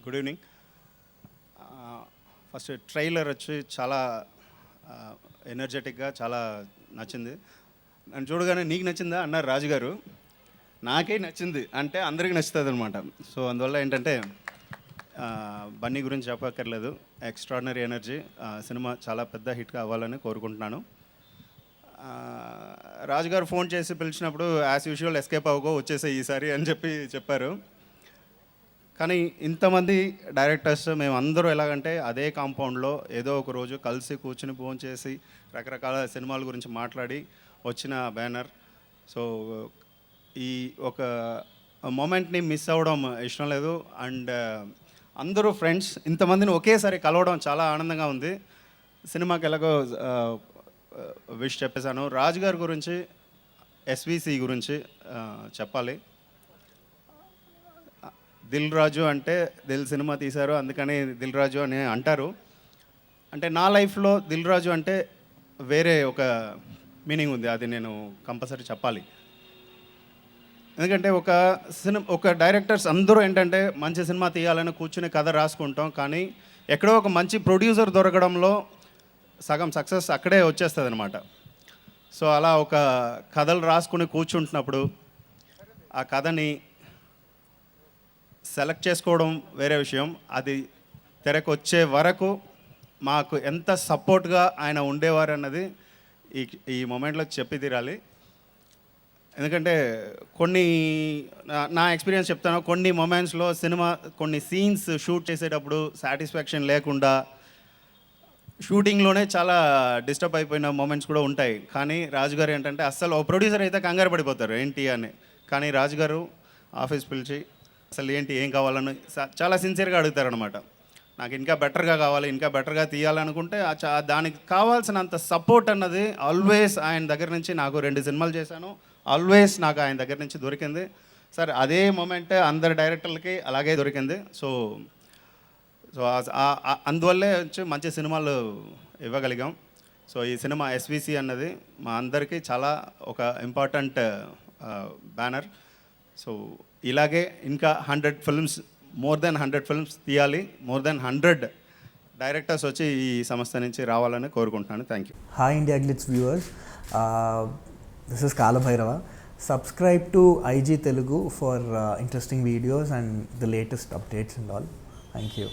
Good evening. First trailer వచ్చి చాలా ఎనర్జెటిక్గా చాలా నచ్చింది. నన్ను చూడగానే నీకు నచ్చిందా అన్నారు రాజుగారు. నాకే నచ్చింది అంటే అందరికీ నచ్చుతుంది అనమాట. సో అందువల్ల ఏంటంటే బన్నీ గురించి చెప్పక్కర్లేదు. Extraordinary energy. సినిమా చాలా పెద్ద హిట్గా అవ్వాలని కోరుకుంటున్నాను. రాజుగారు ఫోన్ చేసి పిలిచినప్పుడు యాజ్ యూజువల్ ఎస్కేప్ అవ్వకో వచ్చేసే ఈసారి అని చెప్పారు. కానీ ఇంతమంది డైరెక్టర్స్ మేము అందరూ ఎలాగంటే అదే కాంపౌండ్లో ఏదో ఒక రోజు కలిసి కూర్చుని ఫోన్ చేసి రకరకాల సినిమాల గురించి మాట్లాడి వచ్చిన బ్యానర్. సో ఈ ఒక మూమెంట్ని మిస్ అవ్వడం ఇష్టం లేదు. అండ్ అందరూ ఫ్రెండ్స్ ఇంతమందిని ఒకేసారి కలవడం చాలా ఆనందంగా ఉంది. సినిమాకి ఎలాగో విష్ చెప్పేశాను. రాజుగారి గురించి ఎస్విసి గురించి చెప్పాలి. దిల్ రాజు అంటే దిల్ సినిమా తీశారు అందుకని దిల్ రాజు అని అంటారు. అంటే నా లైఫ్లో దిల్ రాజు అంటే వేరే ఒక మీనింగ్ ఉంది. అది నేను కంపల్సరీ చెప్పాలి. ఎందుకంటే ఒక డైరెక్టర్స్ అందరూ ఏంటంటే మంచి సినిమా తీయాలని కూర్చుని కథ రాసుకుంటాం. కానీ ఎక్కడో ఒక మంచి ప్రొడ్యూసర్ దొరకడంలో సగం సక్సెస్ అక్కడే వచ్చేస్తుంది అనమాట. సో అలా ఒక కథలు రాసుకుని కూర్చుంటున్నప్పుడు ఆ కథని సెలెక్ట్ చేసుకోవడం వేరే విషయం. అది తెరకు వచ్చే వరకు మాకు ఎంత సపోర్ట్గా ఆయన ఉండేవారు అన్నది ఈ మూమెంట్లో చెప్పి తీరాలి. ఎందుకంటే నా ఎక్స్పీరియన్స్ చెప్తాను. కొన్ని మూమెంట్స్లో కొన్ని సీన్స్ షూట్ చేసేటప్పుడు సాటిస్ఫాక్షన్ లేకుండా షూటింగ్లోనే చాలా డిస్టర్బ్ అయిపోయిన మూమెంట్స్ కూడా ఉంటాయి. కానీ రాజుగారు ఏంటంటే అస్సలు ఓ ప్రొడ్యూసర్ అయితే కంగారు పడిపోతారు ఏంటి అని. కానీ రాజుగారు ఆఫీస్ పిలిచి అసలు ఏంటి ఏం కావాలని చాలా సిన్సియర్గా అడుగుతారనమాట. నాకు ఇంకా బెటర్గా కావాలి, ఇంకా బెటర్గా తీయాలనుకుంటే దానికి కావాల్సినంత సపోర్ట్ అన్నది ఆల్వేస్ ఆయన దగ్గర నుంచి నాకు 2 సినిమాలు చేశాను. ఆల్వేస్ నాకు ఆయన దగ్గర నుంచి దొరికింది. సార్ అదే మూమెంట్ అందరు డైరెక్టర్లకి అలాగే దొరికింది. సో అందువల్లే వచ్చి మంచి సినిమాలు ఇవ్వగలిగాం. సో ఈ సినిమా ఎస్విసి అన్నది మా అందరికీ చాలా ఒక ఇంపార్టెంట్ బ్యానర్. సో ఇలాగే ఇంకా 100 ఫిల్మ్స్, మోర్ దెన్ 100 ఫిల్మ్స్ తీయాలి. మోర్ దెన్ 100 డైరెక్టర్స్ వచ్చి ఈ సంస్థ నుంచి రావాలని కోరుకుంటున్నాను. Thank you. Hi India Glitz viewers, this is Kalabhairava. Subscribe to IG Telugu for interesting videos and the latest updates and all. Thank you.